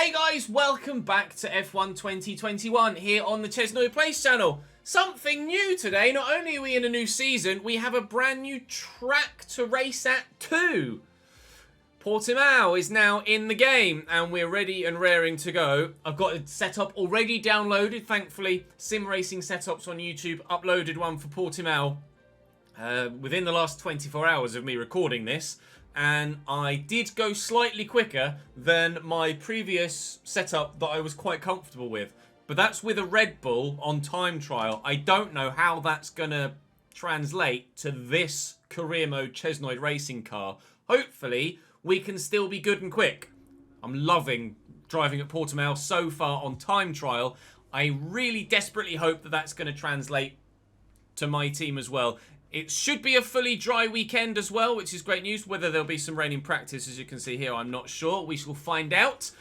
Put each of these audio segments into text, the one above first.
Hey guys, welcome back to F1 2021 here on the ChesnoidPlays channel. Something new today, not only are we in a new season, we have a brand new track to race at too. PORTIMAO is now in the game and we're ready and raring to go. I've got a setup already downloaded, thankfully. Sim Racing Setups on YouTube uploaded one for PORTIMAO within the last 24 hours of me recording this. And I did go slightly quicker than my previous setup that I was quite comfortable with. But that's with a Red Bull on time trial. I don't know how that's going to translate to this career mode Chesnoid racing car. Hopefully, we can still be good and quick. I'm loving driving at PORTIMAO so far on time trial. I really desperately hope that that's going to translate to my team as well. It should be a fully dry weekend as well, which is great news. Whether there'll be some rain in practice, as you can see here, I'm not sure. We shall find out.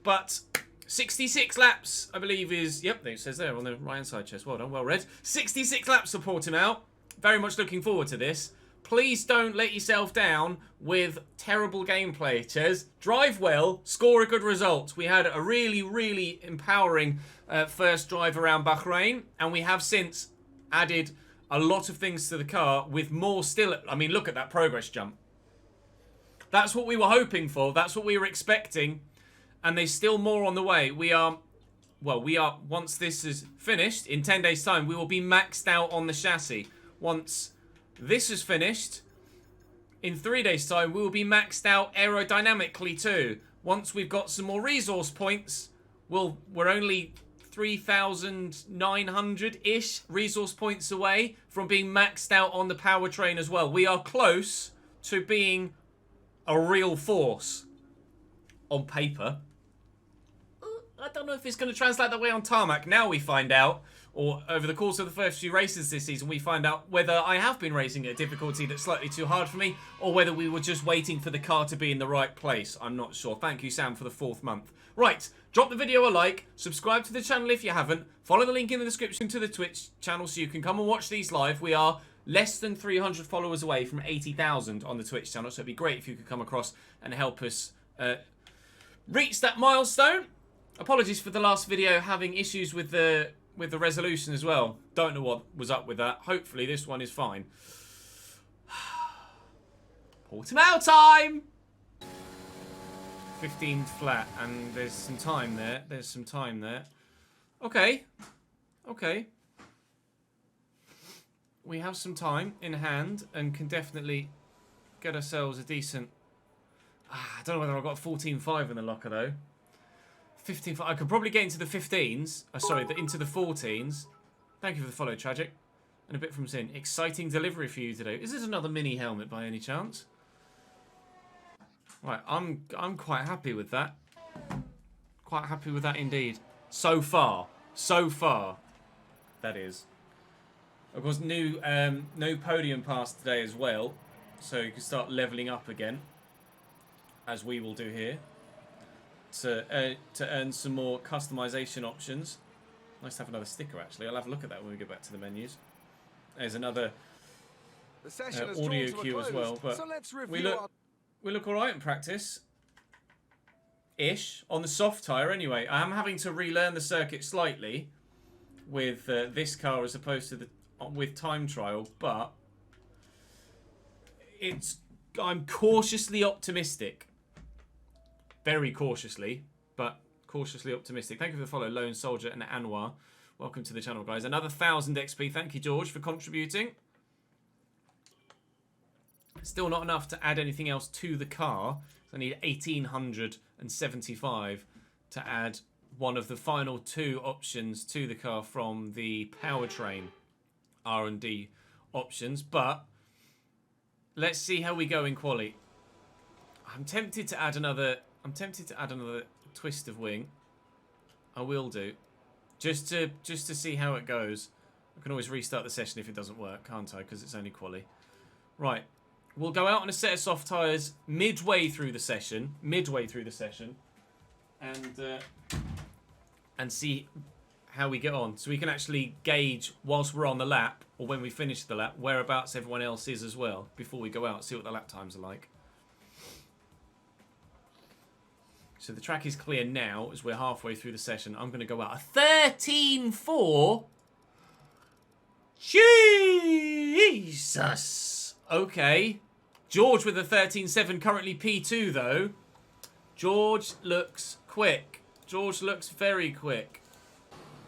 But 66 laps, I believe, is... Yep, it says there on the right-hand side, Chess. Well done, well read. 66 laps for PORTIMAO. Very much looking forward to this. Please don't let yourself down with terrible gameplay, Ches. Drive well, score a good result. We had a really, really empowering first drive around Bahrain, and we have since added a lot of things to the car with more still. I mean, look at that progress jump. That's what we were hoping for. That's what we were expecting. And there's still more on the way. We are, once this is finished, in 10 days' time, we will be maxed out on the chassis. Once this is finished, in 3 days' time, we will be maxed out aerodynamically too. Once we've got some more resource points, we're only 3,900-ish resource points away from being maxed out on the powertrain as well. We are close to being a real force on paper. I don't know if it's going to translate that way on tarmac. Now we find out, or over the course of the first few races this season, we find out whether I have been racing at a difficulty that's slightly too hard for me, or whether we were just waiting for the car to be in the right place. I'm not sure. Thank you, Sam, for the 4th month. Right, drop the video a like, subscribe to the channel if you haven't, follow the link in the description to the Twitch channel so you can come and watch these live. We are less than 300 followers away from 80,000 on the Twitch channel, so it'd be great if you could come across and help us reach that milestone. Apologies for the last video having issues with the resolution as well. Don't know what was up with that. Hopefully this one is fine. PORTIMAO time! 15 flat, and there's some time there. There's some time there. Okay. Okay. We have some time in hand and can definitely get ourselves a decent... I don't know whether I've got a 14.5 in the locker, though. 15.5. I could probably get into the 15s. Into the 14s. Thank you for the follow, Tragic. And a bit from Sin. Exciting delivery for you today. Is this another mini helmet by any chance? Right, I'm quite happy with that. Quite happy with that indeed. So far. So far. That is. Of course, no podium pass today as well. So you can start levelling up again. As we will do here. To earn some more customization options. Nice to have another sticker, actually. I'll have a look at that when we go back to the menus. There's another audio cue as well. But so let's we look all right in practice. Ish. On the soft tyre, anyway. I am having to relearn the circuit slightly with this car as opposed to with time trial. But I'm cautiously optimistic. Very cautiously, but cautiously optimistic. Thank you for the follow, Lone Soldier and Anwar. Welcome to the channel, guys. Another 1,000 XP. Thank you, George, for contributing. Still not enough to add anything else to the car. I need 1,875 to add one of the final 2 options to the car from the powertrain R&D options. But let's see how we go in quali. I'm tempted to add another twist of wing. I will do. Just to see how it goes. I can always restart the session if it doesn't work, can't I? Because it's only quali. Right. We'll go out on a set of soft tyres midway through the session. And see how we get on. So we can actually gauge whilst we're on the lap, or when we finish the lap, whereabouts everyone else is as well, before we go out, see what the lap times are like. So the track is clear now as we're halfway through the session. I'm going to go out a 13.4. Jesus. Okay. George with a 13.7, currently P2 though. George looks quick. George looks very quick.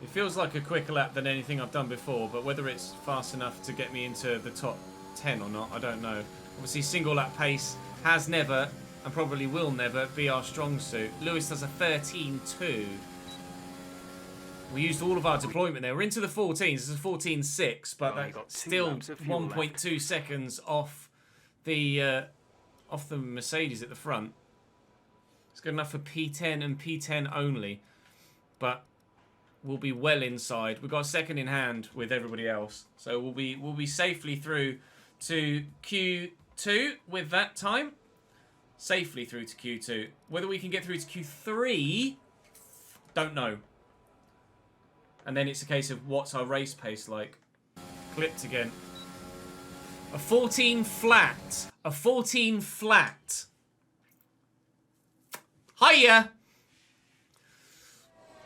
It feels like a quicker lap than anything I've done before, but whether it's fast enough to get me into the top 10 or not, I don't know. Obviously, single lap pace has never, and probably will never, be our strong suit. Lewis does a 13.2. We used all of our deployment there. We're into the 14s. This is 14.6, but that's still 1.2 seconds off the Mercedes at the front. It's good enough for P10 and P10 only, but we'll be well inside. We've got second in hand with everybody else, so we'll be safely through to Q2 with that time. Safely through to Q2. Whether we can get through to Q3, don't know. And then it's a case of what's our race pace like. Clipped again. A 14 flat. A 14 flat. Hiya!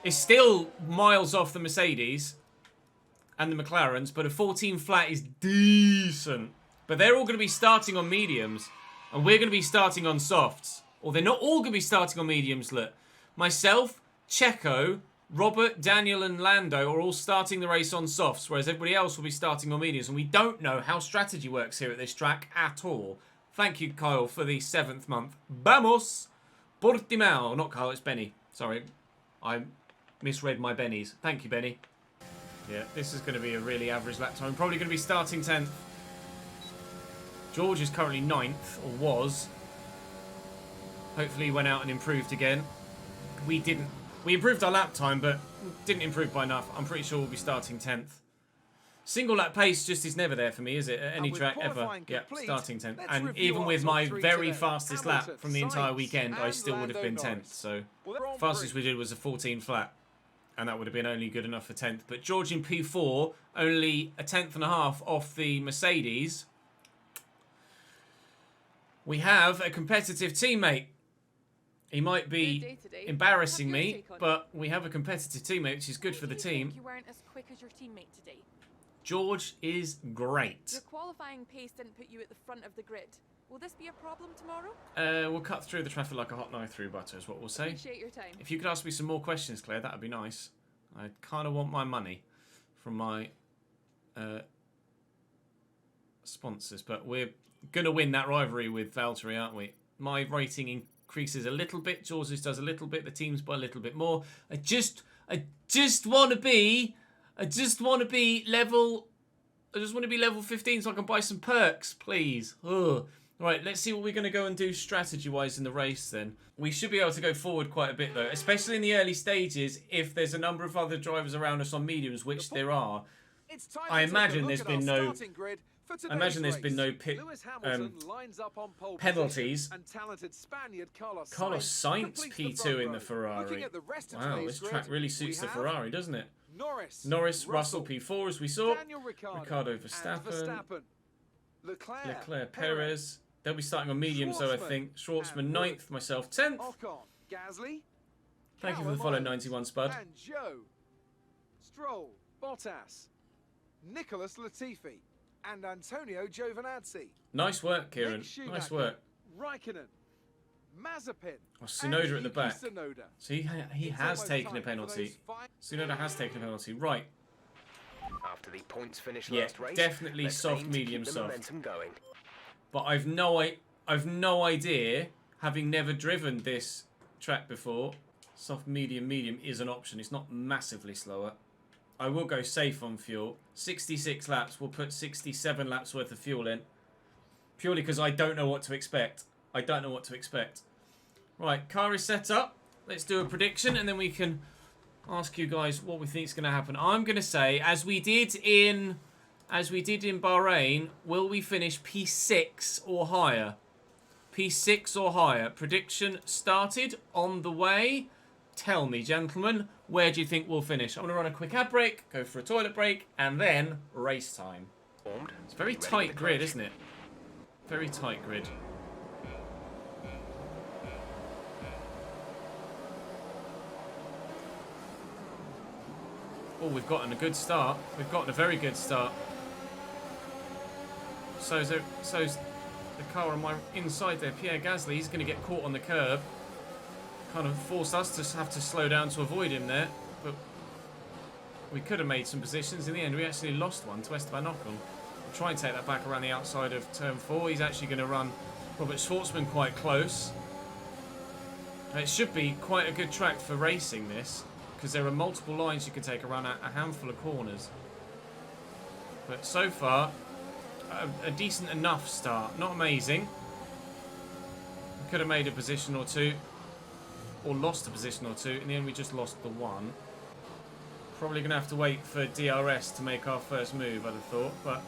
It's still miles off the Mercedes and the McLarens, but a 14 flat is decent. But they're all going to be starting on mediums, and we're going to be starting on softs. Or they're not all going to be starting on mediums, look. Myself, Checo, Robert, Daniel, and Lando are all starting the race on softs, whereas everybody else will be starting on mediums. And we don't know how strategy works here at this track at all. Thank you, Kyle, for the 7th month. Vamos! Portimao. Not Kyle, it's Benny. Sorry. I misread my Bennies. Thank you, Benny. Yeah, this is going to be a really average lap time. Probably going to be starting 10th. George is currently 9th, or was. Hopefully he went out and improved again. We didn't. We improved our lap time, but didn't improve by enough. I'm pretty sure we'll be starting 10th. Single lap pace just is never there for me, is it? At any track ever. Yeah, starting 10th. And even with my very fastest lap from the entire weekend, I still would have been 10th. So, fastest we did was a 14 flat. And that would have been only good enough for 10th. But George in P4, only a 10th and a half off the Mercedes. We have a competitive teammate. He might be embarrassing me, but we have a competitive teammate, which is good for the team. You weren't as quick as your teammate today. George is great. Your qualifying pace didn't put you at the front of the grid. Will this be a problem tomorrow? We'll cut through the traffic like a hot knife through butter is what we'll say. Appreciate your time. If you could ask me some more questions, Claire, that would be nice. I kind of want my money from my sponsors, but we're going to win that rivalry with Valtteri, aren't we? My rating increases a little bit. George's does a little bit. The team's by a little bit more. I just want to be level. I just want to be level 15 so I can buy some perks, please. Ugh. Right, let's see what we're going to go and do strategy-wise in the race then. We should be able to go forward quite a bit though, especially in the early stages if there's a number of other drivers around us on mediums, which there are. I imagine there's been no pit penalties. Carlos Sainz P2 in the Ferrari. Wow, this track really suits the Ferrari, doesn't it? Norris, Russell P4 as we saw. Ricardo Verstappen. Leclerc, Perez. They'll be starting on mediums though, I think. Schwartzman 9th, myself 10th. Thank you for the follow, 91 Spud. Stroll, Bottas, Nicholas Latifi, and Antonio Giovinazzi. Nice work, Kieran. Nice work. Raikkonen, Mazepin. Oh, Tsunoda at the back. So he has taken a penalty. Tsunoda has taken a penalty. Right. After the points finish Yeah, last race, definitely soft, medium, soft. Momentum going. But I've no idea, having never driven this track before. Soft, medium, medium is an option. It's not massively slower. I will go safe on fuel. 66 laps. We'll put 67 laps worth of fuel in. Purely because I don't know what to expect. I don't know what to expect. Right, car is set up. Let's do a prediction and then we can ask you guys what we think is going to happen. I'm going to say, as we did in Bahrain, will we finish P6 or higher? P6 or higher. Prediction started, on the way. Tell me, gentlemen, where do you think we'll finish? I'm going to run a quick ad break, go for a toilet break, and then race time. It's a very tight grid, isn't it? Very tight grid. Oh, we've gotten a good start. We've gotten a very good start. So's the car on my inside there, Pierre Gasly. He's going to get caught on the curb. Kind of forced us to have to slow down to avoid him there. But we could have made some positions. In the end, we actually lost one to Esteban Ocon. We'll try and take that back around the outside of turn 4. He's actually going to run Robert Schwartzman quite close. It should be quite a good track for racing this, because there are multiple lines you can take around a handful of corners. But so far, a decent enough start. Not amazing. We could have made a position or two, or lost a position or two. In the end, we just lost the one. Probably going to have to wait for DRS to make our first move, I'd have thought. But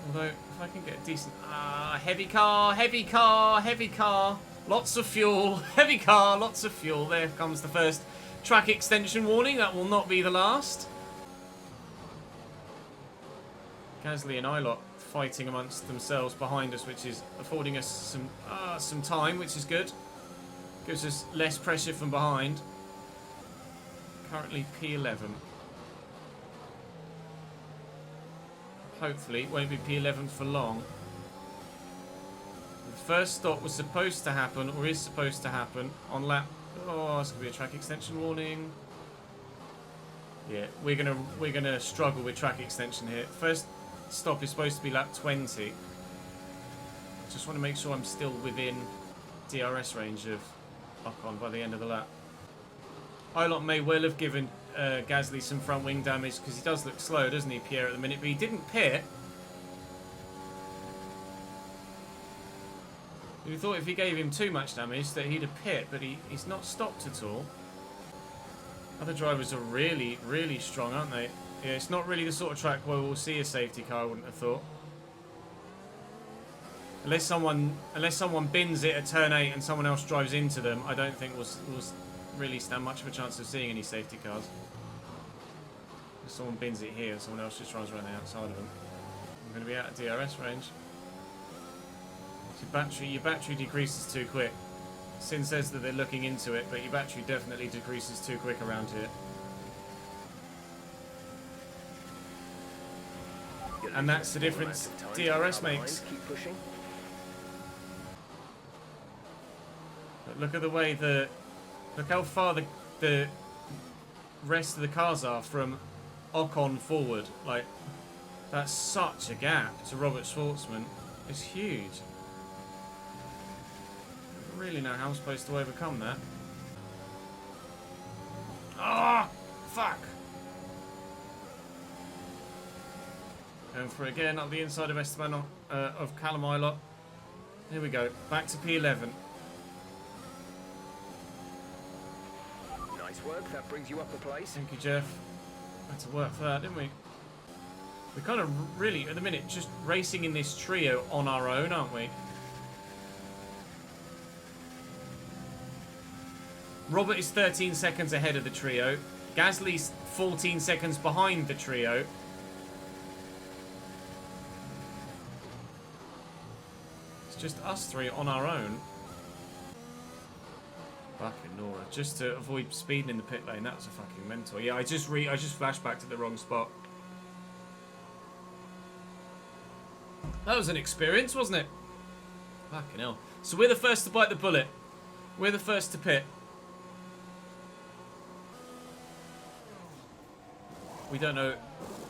although, if I can get a decent... heavy car, heavy car, heavy car. Lots of fuel. Heavy car, lots of fuel. There comes the first track extension warning. That will not be the last. Gasly and Ilott fighting amongst themselves behind us, which is affording us some time, which is good. Gives us less pressure from behind. Currently P11. Hopefully it won't be P11 for long. The first stop was supposed to happen, or is supposed to happen, on lap... Oh, it's going to be a track extension warning. Yeah, we're gonna struggle with track extension here. First stop is supposed to be lap 20. Just want to make sure I'm still within DRS range of Ocon by the end of the lap. Ilott may well have given Gasly some front wing damage, because he does look slow, doesn't he, Pierre, at the minute? But he didn't pit. We thought if he gave him too much damage that he'd have pit, but he's not stopped at all. Other drivers are really, really strong, aren't they? Yeah, it's not really the sort of track where we'll see a safety car, I wouldn't have thought. Unless someone bins it at turn 8 and someone else drives into them, I don't think we'll really stand much of a chance of seeing any safety cars. If someone bins it here, someone else just drives around the outside of them. I'm going to be out of DRS range. Your battery decreases too quick. Sin says that they're looking into it, but your battery definitely decreases too quick around here. And that's the difference DRS makes. But look at the way look how far the rest of the cars are from Ocon forward. Like, that's such a gap to Robert Schwartzman. It's huge. I don't really know how I'm supposed to overcome that. Ah, fuck. Going for it again up the inside of Esteban of Callum Ilott. Here we go. Back to P11. Nice work. That brings you up a place. Thank you, Jeff. Had to work for that, didn't we? We're kind of really, at the minute, just racing in this trio on our own, aren't we? Robert is 13 seconds ahead of the trio. Gasly's 14 seconds behind the trio. It's just us three on our own. Fucking Nora. Just to avoid speeding in the pit lane. That was a fucking mental. Yeah, I just flashed back to the wrong spot. That was an experience, wasn't it? Fucking hell. So we're the first to bite the bullet. We're the first to pit. We don't know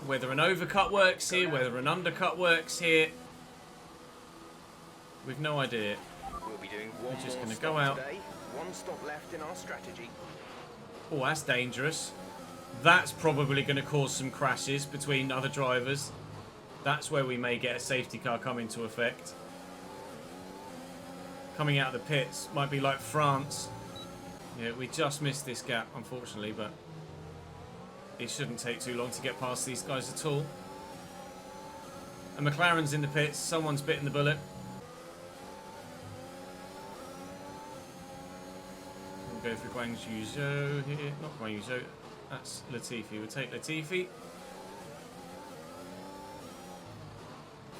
whether an overcut works here, whether an undercut works here. We've no idea. We'll be doing one We're just more going to stop go out. today. One stop left in our strategy. Oh, that's dangerous. That's probably going to cause some crashes between other drivers. That's where we may get a safety car come into effect. Coming out of the pits might be like France. Yeah, we just missed this gap, unfortunately, but it shouldn't take too long to get past these guys at all. And McLaren's in the pits. Someone's bitten the bullet. We'll go through Guang Yu Zhou here. Not Guang Yu Zhou. That's Latifi. We'll take Latifi.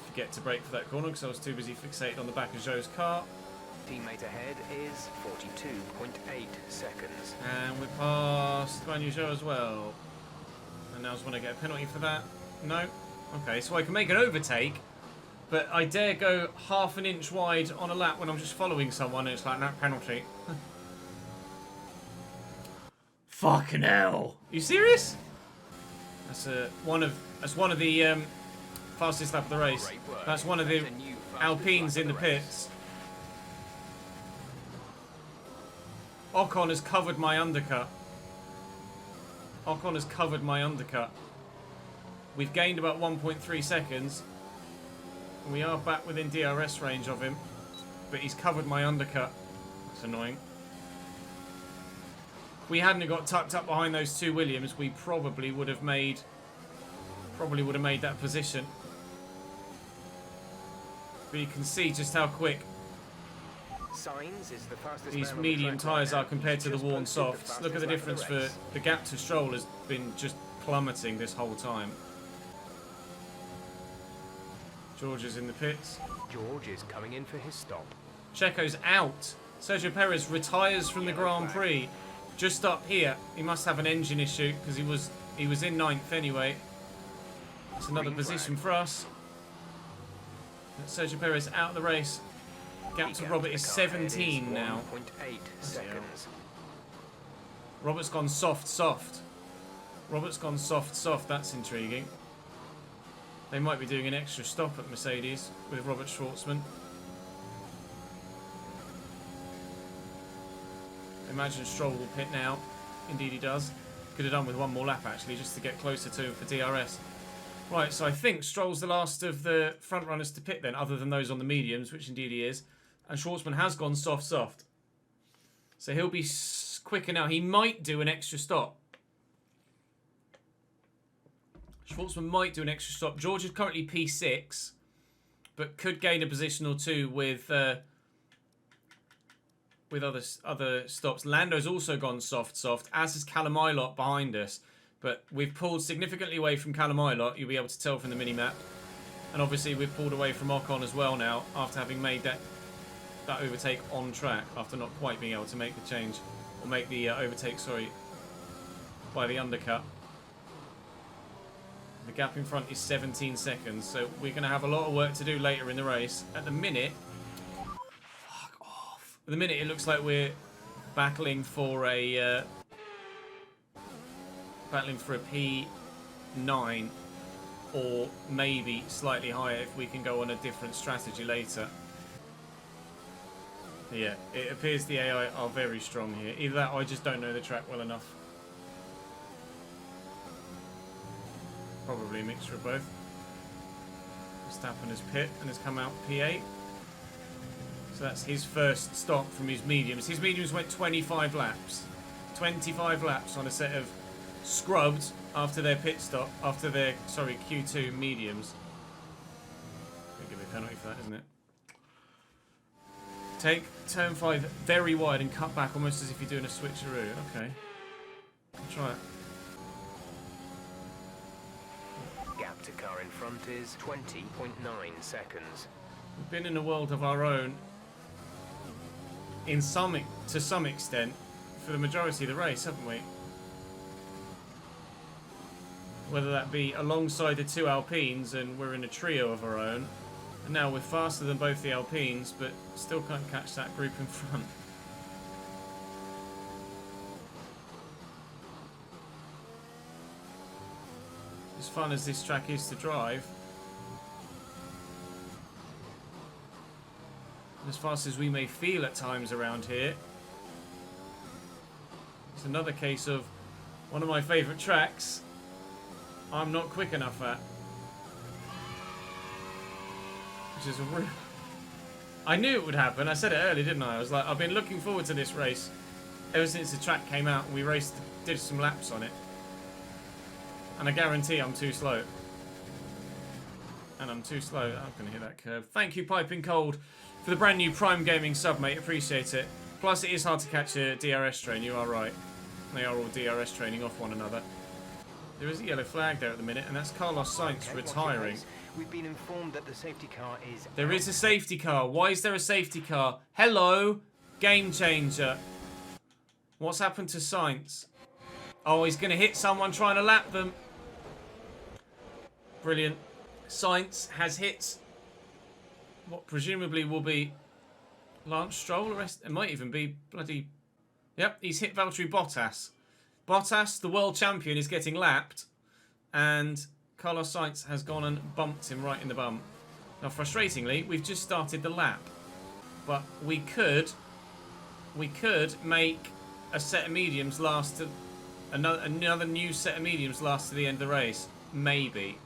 Forget to brake for that corner because I was too busy fixated on the back of Zhou's car. Teammate ahead is 42.8 seconds. And we passed Guan Yu Zhou as well. And now I just want to get a penalty for that. No. Okay, so I can make an overtake, but I dare go half an inch wide on a lap when I'm just following someone, and it's like, no, penalty. Fucking hell. You serious? That's one of the fastest lap of the race. That's one of the Alpines in the pits. Ocon has covered my undercut. Ocon has covered my undercut. We've gained about 1.3 seconds. We are back within DRS range of him, but he's covered my undercut. That's annoying. If we hadn't got tucked up behind those two Williams, we probably would have made that position. But you can see just how quick Signs is the fastest these man on the medium track right tyres now. are compared He's to the just worn posted the softs. Look at the fastest lap difference of for race. the gap to Stroll has been just plummeting this whole time. George is in the pits. George is coming in for his stop. Checo's out. Sergio Perez retires from the Grand Prix. Just up here, he must have an engine issue because he was in 9th anyway. It's another Green position flag. for us. Sergio Perez out of the race. Gap to Robert is 17 now. 1.8 seconds. Robert's gone soft. Robert's gone soft. That's intriguing. They might be doing an extra stop at Mercedes with Robert Schwartzman. Imagine Stroll will pit now. Indeed he does. Could have done with one more lap actually, just to get closer to him for DRS. Right, so I think Stroll's the last of the front runners to pit then, other than those on the mediums, which indeed he is. And Schwartzman has gone soft. So he'll be quicker now. He might do an extra stop. Schwartzman might do an extra stop. George is currently P6, but could gain a position or two with other stops. Lando's also gone soft, as has Callum Ilott behind us. But we've pulled significantly away from Callum Ilott. You'll be able to tell from the mini-map. And obviously we've pulled away from Ocon as well now, after having made that overtake on track, after not quite being able to make the change, or make the overtake, sorry, by the undercut. The gap in front is 17 seconds, so we're going to have a lot of work to do later in the race. At the minute, fuck off. At the minute, it looks like we're battling for a P9, or maybe slightly higher if we can go on a different strategy later. Yeah, it appears the AI are very strong here. Either that or I just don't know the track well enough. Probably a mixture of both. Verstappen has pit and has come out P8. So that's his first stop from his mediums. His mediums went 25 laps. 25 laps on a set of scrubbed after their pit stop, after their, sorry, Q2 mediums. Gonna give me a penalty for that, isn't it? Take turn 5 very wide and cut back almost as if you're doing a switcheroo. Okay. I'll try it. Gap to car in front is 20.9 seconds. We've been in a world of our own to some extent for the majority of the race, haven't we? Whether that be alongside the two Alpines and we're in a trio of our own, and now we're faster than both the Alpines, but still can't catch that group in front. As fun as this track is to drive, and as fast as we may feel at times around here, it's another case of one of my favourite tracks I'm not quick enough at. Which is a real... I knew it would happen. I said it earlier, didn't I? I was like, I've been looking forward to this race ever since the track came out and we did some laps on it. And I guarantee I'm too slow. And I'm too slow. I'm going to hit that curve. Thank you, Piping Cold, for the brand new Prime Gaming sub, mate. Appreciate it. Plus, it is hard to catch a DRS train. You are right. They are all DRS training off one another. There is a yellow flag there at the minute, and that's Carlos Sainz Okay, retiring. we've been informed that the safety car is There is a safety car. Why is there a safety car? Hello, game changer. What's happened to Sainz? Oh, he's going to hit someone trying to lap them. Brilliant. Sainz has hit what presumably will be Lance Stroll. It might even be bloody... Yep, he's hit Valtteri Bottas. Bottas, the world champion, is getting lapped. And Carlos Sainz has gone and bumped him right in the bum. Now, frustratingly, we've just started the lap. But we could make a set of mediums last to... Another new set of mediums last to the end of the race. Maybe.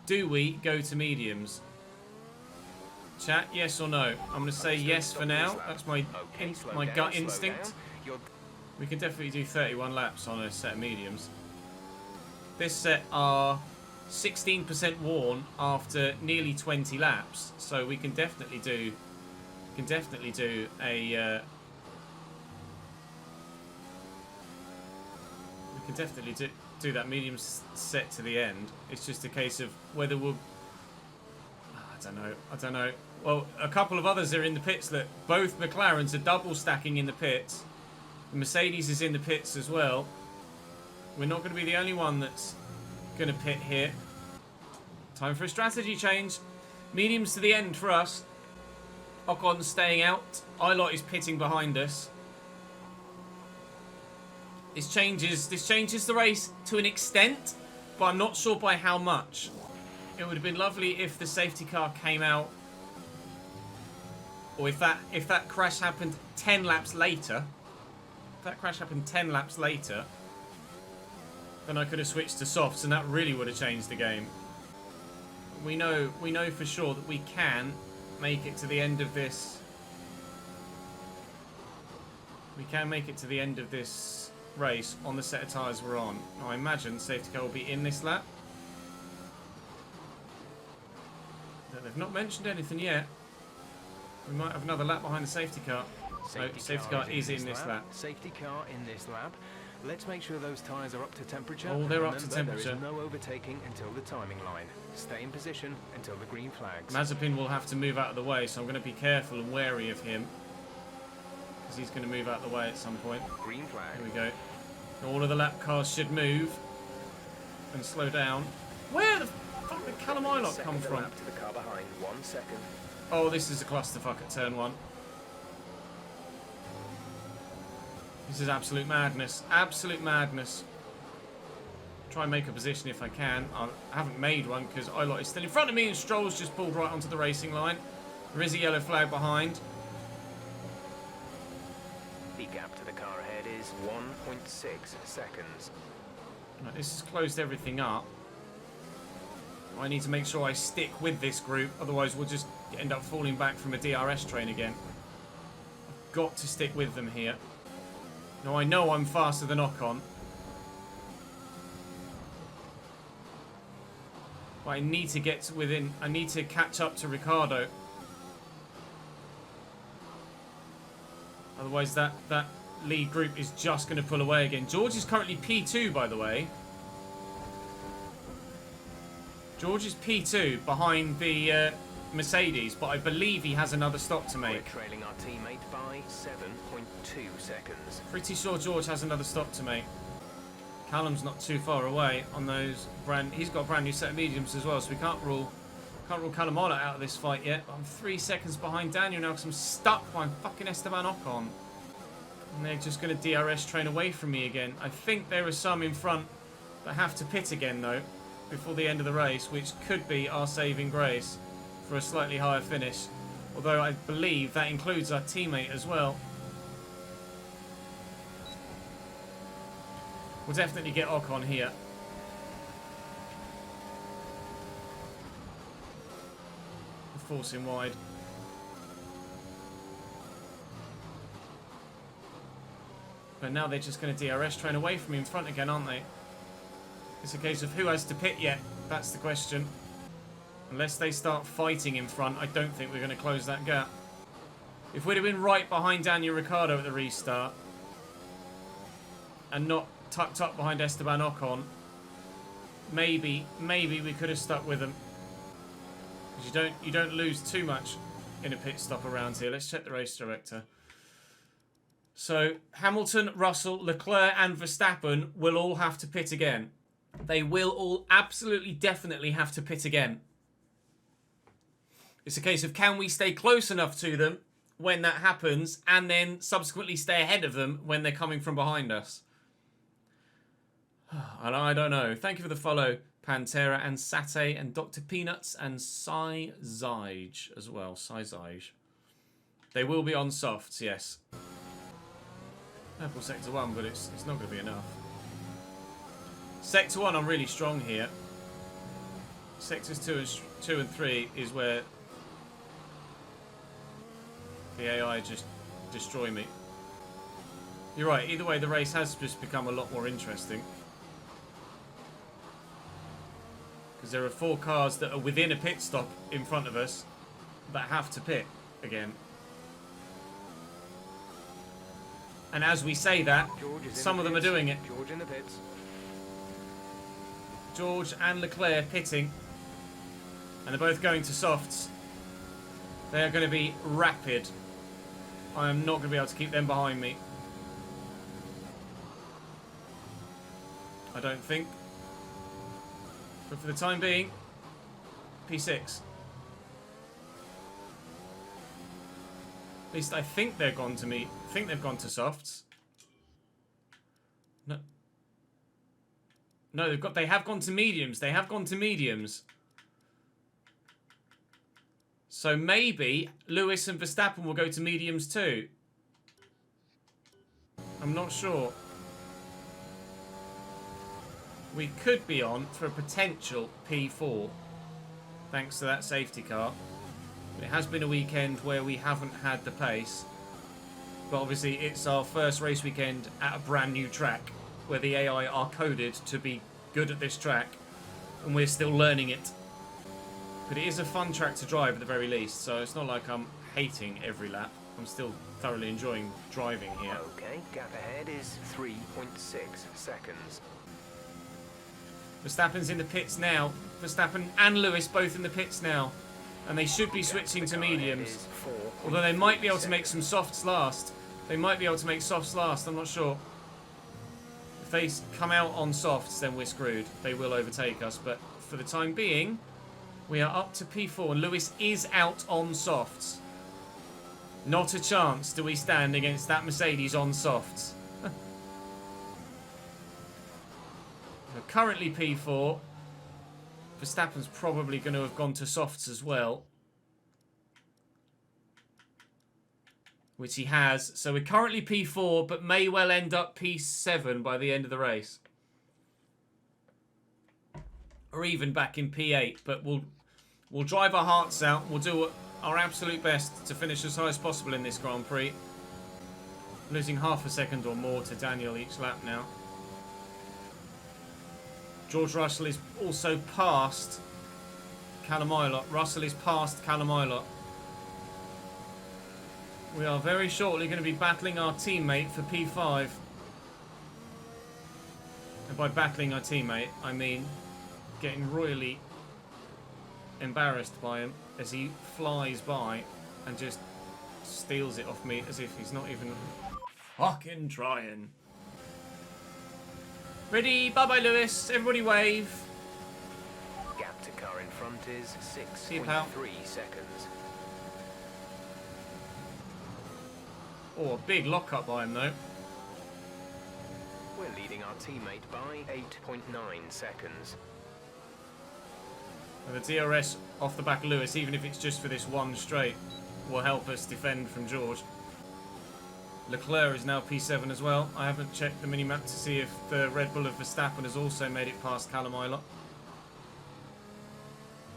Do we go to mediums? Chat, yes or no? I'm going to say yes for now. That's my gut instinct. We can definitely do 31 laps on a set of mediums. This set are 16% worn after nearly 20 laps, so we can definitely do a we can definitely do that medium set to the end. It's just a case of whether we'll... I don't know. Well, a couple of others are in the pits. That both McLarens are double stacking in the pits. The Mercedes is in the pits as well. We're not going to be the only one that's going to pit here. Time for a strategy change. Mediums to the end for us. Ocon's staying out. Ilott is pitting behind us. This changes the race to an extent, but I'm not sure by how much. It would have been lovely if the safety car came out, or if that crash happened 10 laps later. If that crash happened 10 laps later, then I could have switched to softs, and that really would have changed the game. We know for sure that we can make it to the end of this. We can make it to the end of this race on the set of tyres we're on. Now, I imagine the safety car will be in this lap. They've not mentioned anything yet. We might have another lap behind the safety car. Safety car is in this lap. Safety car in this lap. Let's make sure those tyres are up to temperature. Oh, they're up to temperature. There is no overtaking until the timing line. Stay in position until the green flags. Mazepin will have to move out of the way, so I'm going to be careful and wary of him, because he's going to move out of the way at some point. Green flag. Here we go. All of the lap cars should move and slow down. Where the fuck did Callum Ilott come from? To the car behind, 1 second. Oh, this is a clusterfuck at turn 1. This is absolute madness. Absolute madness. Try and make a position if I can. I haven't made one because Ilott is still in front of me and Stroll's just pulled right onto the racing line. There is a yellow flag behind. The gap to the car ahead is 1.6 seconds. Right, this has closed everything up. I need to make sure I stick with this group, otherwise we'll just end up falling back from a DRS train again. I've got to stick with them here. Now I know I'm faster than Ocon, but I need to get within. I need to catch up to Ricciardo. Otherwise that lead group is just going to pull away again. George is currently P2, by the way. George is P2 behind the Mercedes, but I believe he has another stop to make. We're trailing our teammate by 7.2 seconds. Pretty sure George has another stop to make. Callum's not too far away on those he's got a brand new set of mediums as well, so we can't rule Callum Ilott out of this fight yet. But I'm 3 seconds behind Daniel now because I'm stuck behind fucking Esteban Ocon. And they're just going to DRS train away from me again. I think there are some in front that have to pit again though before the end of the race, which could be our saving grace for a slightly higher finish. Although I believe that includes our teammate as well. We'll definitely get Ocon here. We'll force him wide. But now they're just going to DRS train away from me in front again, aren't they? It's a case of who has to pit yet. That's the question. Unless they start fighting in front, I don't think we're going to close that gap. If we'd have been right behind Daniel Ricciardo at the restart and not tucked up behind Esteban Ocon, maybe we could have stuck with them. Because you don't lose too much in a pit stop around here. Let's check the race director. So Hamilton, Russell, Leclerc and Verstappen will all have to pit again. They will all absolutely definitely have to pit again. It's a case of, can we stay close enough to them when that happens and then subsequently stay ahead of them when they're coming from behind us? And I don't know. Thank you for the follow, Pantera and Satay and Dr. Peanuts and Sai Zyge as well. Sai Zyge. They will be on softs, yes. Purple Sector 1, but it's not going to be enough. Sector 1, I'm really strong here. Sectors 2 and 3 is where the AI just destroy me. You're right, either way the race has just become a lot more interesting. Because there are 4 cars that are within a pit stop in front of us that have to pit again. And as we say that, some of them are doing it. George in the pits. George and Leclerc pitting. And they're both going to softs. They are going to be rapid. I am not going to be able to keep them behind me. I don't think. But for the time being, P6. At least I think they're gone to me. I think they've gone to softs. No. No, they have gone to mediums. They have gone to mediums. So maybe Lewis and Verstappen will go to mediums too. I'm not sure. We could be on for a potential P4. Thanks to that safety car. It has been a weekend where we haven't had the pace. But obviously it's our first race weekend at a brand new track where the AI are coded to be good at this track and we're still learning it. But it is a fun track to drive at the very least, so it's not like I'm hating every lap. I'm still thoroughly enjoying driving here. Okay, gap ahead is 3.6 seconds. Verstappen's in the pits now. Verstappen and Lewis both in the pits now. And they should be switching to mediums. Although they might be able to make some softs last. They might be able to make softs last, I'm not sure. If they come out on softs, then we're screwed. They will overtake us, but for the time being, we are up to P4. And Lewis is out on softs. Not a chance do we stand against that Mercedes on softs. Currently P4. Verstappen's probably going to have gone to softs as well. Which he has. So we're currently P4, but may well end up P7 by the end of the race. Or even back in P8. But we'll drive our hearts out. We'll do our absolute best to finish as high as possible in this Grand Prix. Losing half a second or more to Daniel each lap now. George Russell is also past Callum Ilott. Russell is past Callum Ilott. We are very shortly going to be battling our teammate for P5. And by battling our teammate, I mean getting royally embarrassed by him as he flies by and just steals it off me as if he's not even fucking trying. Ready? Bye-bye, Lewis. Everybody wave. Gap to car in front is 6.3 seconds. Oh, a big lock-up by him, though. We're leading our teammate by 8.9 seconds. And the DRS off the back of Lewis, even if it's just for this one straight, will help us defend from George. Leclerc is now P7 as well. I haven't checked the minimap to see if the Red Bull of Verstappen has also made it past Callum Ilott.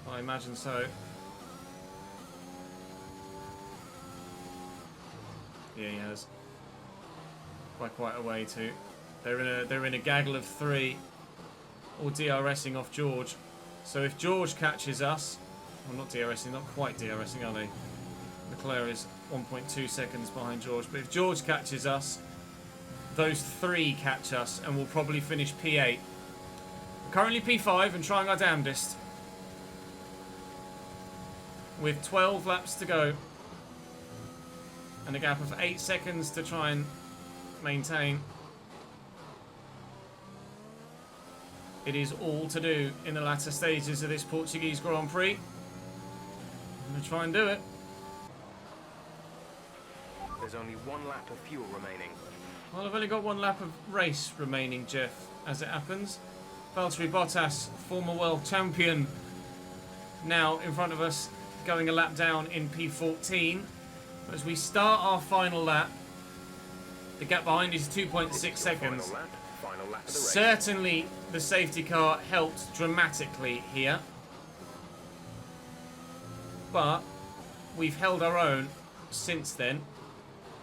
I imagine so. Yeah, he has. By quite a way too. They're in a gaggle of 3, all DRSing off George. So if George catches us, well, not DRSing, not quite DRSing, are they? Leclerc is 1.2 seconds behind George. But if George catches us, those 3 catch us, and we'll probably finish P8. Currently P5 and trying our damnedest. With 12 laps to go. And a gap of 8 seconds to try and maintain. It is all to do in the latter stages of this Portuguese Grand Prix. I'm going to try and do it. There's only 1 lap of fuel remaining. Well, I've only got 1 lap of race remaining, Jeff, as it happens. Valtteri Bottas, former world champion, now in front of us, going a lap down in P14. As we start our final lap, the gap behind is 2.6 seconds. Final lap of the race. Certainly the safety car helped dramatically here. But we've held our own since then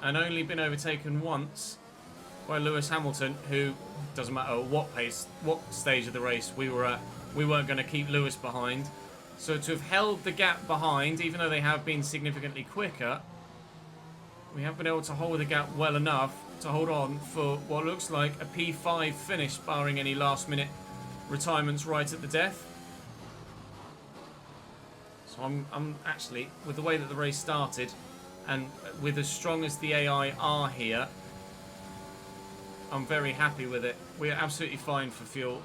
and only been overtaken once by Lewis Hamilton, who, doesn't matter what pace, what stage of the race we were at, we weren't going to keep Lewis behind. So to have held the gap behind, even though they have been significantly quicker, we have been able to hold the gap well enough to hold on for what looks like a P5 finish, barring any last minute retirements right at the death. So I'm actually, with the way that the race started, and with as strong as the AI are here, I'm very happy with it. We're absolutely fine for fuel.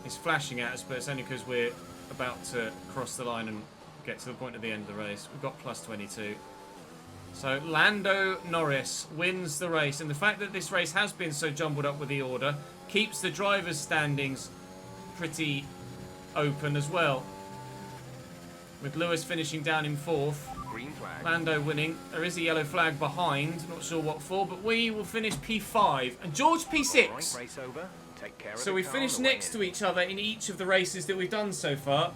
It's flashing at us, but it's only because we're about to cross the line and get to the point of the end of the race. We've got plus 22. So Lando Norris wins the race, and the fact that this race has been so jumbled up with the order keeps the drivers' standings pretty open as well. With Lewis finishing down in 4th, Green flag. Lando winning. There is a yellow flag behind, not sure what for, but we will finish P5 and George P6. Right, race over. Take care of So the we car finished on the way next in. to each other in each of the races that we've done so far.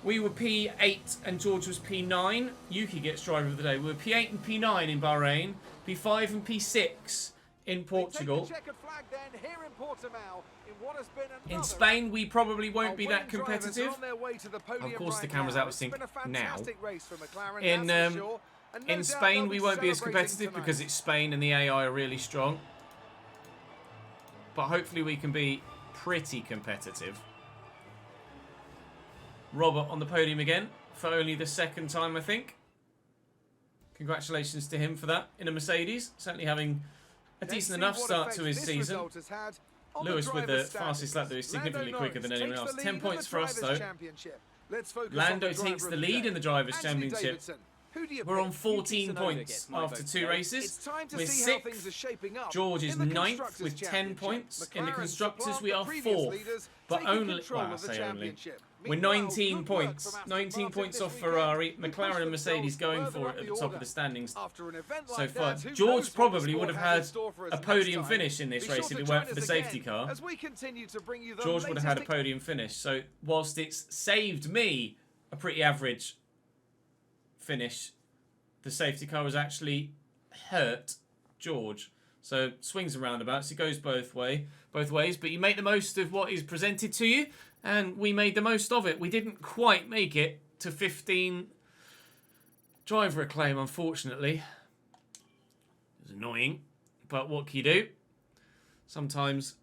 We were P8 and George was P9. Yuki gets driver of the day. We were P8 and P9 in Bahrain, P5 and P6 in Portugal. They take the checkered flag then here in Portimao in what has been In another Spain, we probably won't be that winning drivers are competitive. on their way to the podium Of course, the right camera's now. out of sync It's been a now. fantastic race for McLaren, In that's for sure. And no in doubt Spain, they'll we be won't be as celebrating competitive tonight. because it's Spain and the AI are really strong. But hopefully we can be pretty competitive. Robert on the podium again for only the 2nd time, I think. Congratulations to him for that in a Mercedes. Certainly having a Let's decent see enough what start effect to his this season. result has had on Lewis with the drivers' fastest lap there is standings. significantly Lando quicker than Norris anyone else. takes the 10 lead points in for the us Drivers' though. Championship. Let's focus Lando on the takes driver the of lead day. in the Drivers' Anthony Championship. Davidson. Who do you We're pick? on 14 points after 2 races. It's time to We're see how things are 6th. shaping up. George is in the 9th Constructors' with 10 Championship. points. In the McLaren Constructors, supplant we the are previous 4th. leaders, But taking only, control well, I of the say only. championship. We're Meanwhile, 19 good work points. from Aston 19 Martin points this off weekend, Ferrari. who pushed McLaren and Mercedes themselves going further for up it at the the top of order. the standings After an event so like far. that, who George knows what probably the would have sport has in had store for us a next podium time. finish in this Be race sure if to it weren't join for the us safety again car. as we continue to bring you the George would have had a latest podium finish. So whilst it's saved me a pretty average finish, the safety car was actually hurt George. So swings and roundabouts, it goes both ways, but you make the most of what is presented to you, and we made the most of it. We didn't quite make it to 15 driver acclaim, unfortunately. It was annoying, but what can you do? Sometimes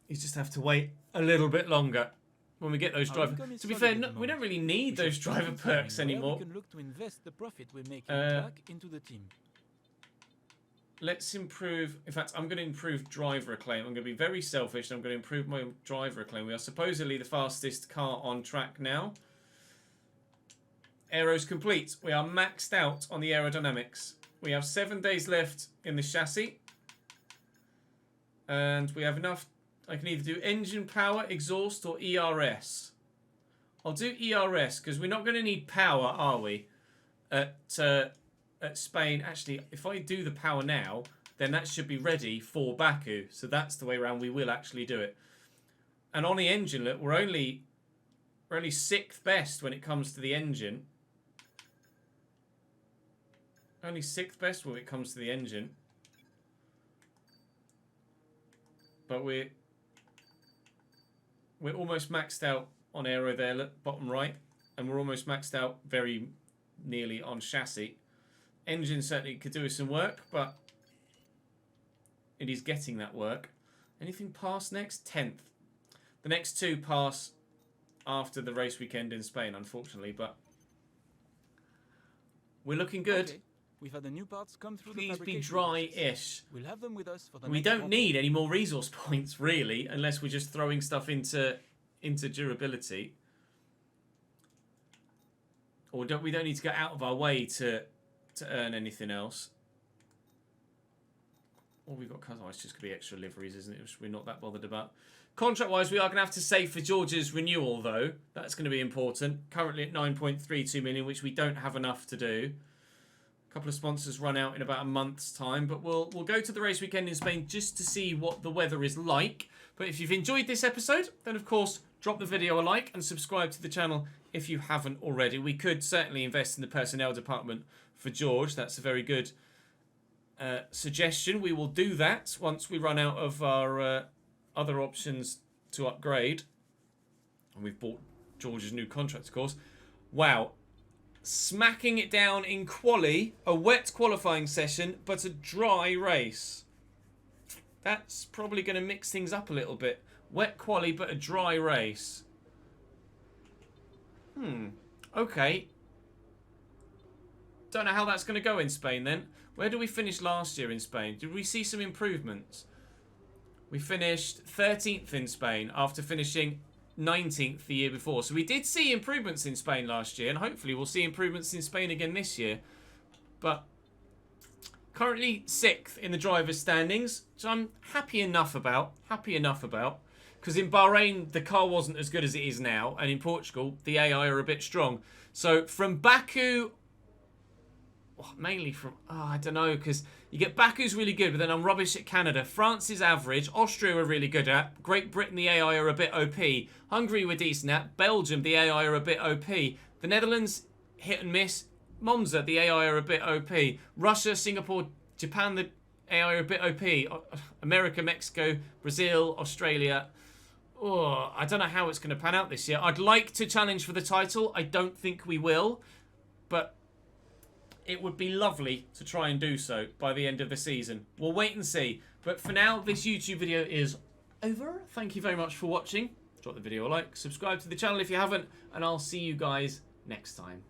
you just have to wait a little bit longer when we get those driver. To be fair, we don't really need those driver perks anymore. We can look to invest the profit we're making back into the team. Let's improve. In fact, I'm going to improve driver acclaim. I'm going to be very selfish. And I'm going to improve my driver acclaim. We are supposedly the fastest car on track now. Aero's complete. We are maxed out on the aerodynamics. We have 7 days left in the chassis. And we have enough. I can either do engine power, exhaust, or ERS. I'll do ERS because we're not going to need power, are we? At Spain. Actually, if I do the power now, then that should be ready for Baku. So that's the way around. We will actually do it. And on the engine, look, we're only 6th best when it comes to the engine. Only 6th best when it comes to the engine. But we're almost maxed out on aero there, look, bottom right. And we're almost maxed out very nearly on chassis. Engine certainly could do with some work, but it is getting that work. Anything past next? 10th. The next 2 pass after the race weekend in Spain, unfortunately, but we're looking good. Okay. We've had the new parts come through the Please be fabrication process. dry-ish. We'll have them with us for the We next don't Grand need Prix. any more resource points, really, unless we're just throwing stuff into durability. Or we don't need to go out of our way to earn anything else. All we've got, oh, it's just going to be extra liveries, isn't it? Which we're not that bothered about. Contract-wise, we are going to have to save for George's renewal, though. That's going to be important. Currently at 9.32 million, which we don't have enough to do. A couple of sponsors run out in about a month's time, but we'll go to the race weekend in Spain just to see what the weather is like. But if you've enjoyed this episode, then of course drop the video a like and subscribe to the channel if you haven't already. We could certainly invest in the personnel department for George. That's a very good suggestion. We will do that once we run out of our other options to upgrade. And we've bought George's new contract, of course. Wow. Smacking it down in quali, a wet qualifying session, but a dry race. That's probably going to mix things up a little bit. Wet quali, but a dry race. Okay. Don't know how that's going to go in Spain then. Where did we finish last year in Spain? Did we see some improvements? We finished 13th in Spain after finishing 19th the year before. So we did see improvements in Spain last year, and hopefully we'll see improvements in Spain again this year. But currently 6th in the drivers' standings, which I'm happy enough about. Because in Bahrain, the car wasn't as good as it is now, and in Portugal, the AI are a bit strong. So from Baku, well, mainly from, I don't know, because you get Baku's really good, but then I'm rubbish at Canada. France is average. Austria we're really good at. Great Britain, the AI are a bit OP. Hungary we're decent at. Belgium, the AI are a bit OP. The Netherlands, hit and miss. Monza, the AI are a bit OP. Russia, Singapore, Japan, the AI are a bit OP. America, Mexico, Brazil, Australia. Oh, I don't know how it's going to pan out this year. I'd like to challenge for the title. I don't think we will. But it would be lovely to try and do so by the end of the season. We'll wait and see. But for now, this YouTube video is over. Thank you very much for watching. Drop the video a like. Subscribe to the channel if you haven't. And I'll see you guys next time.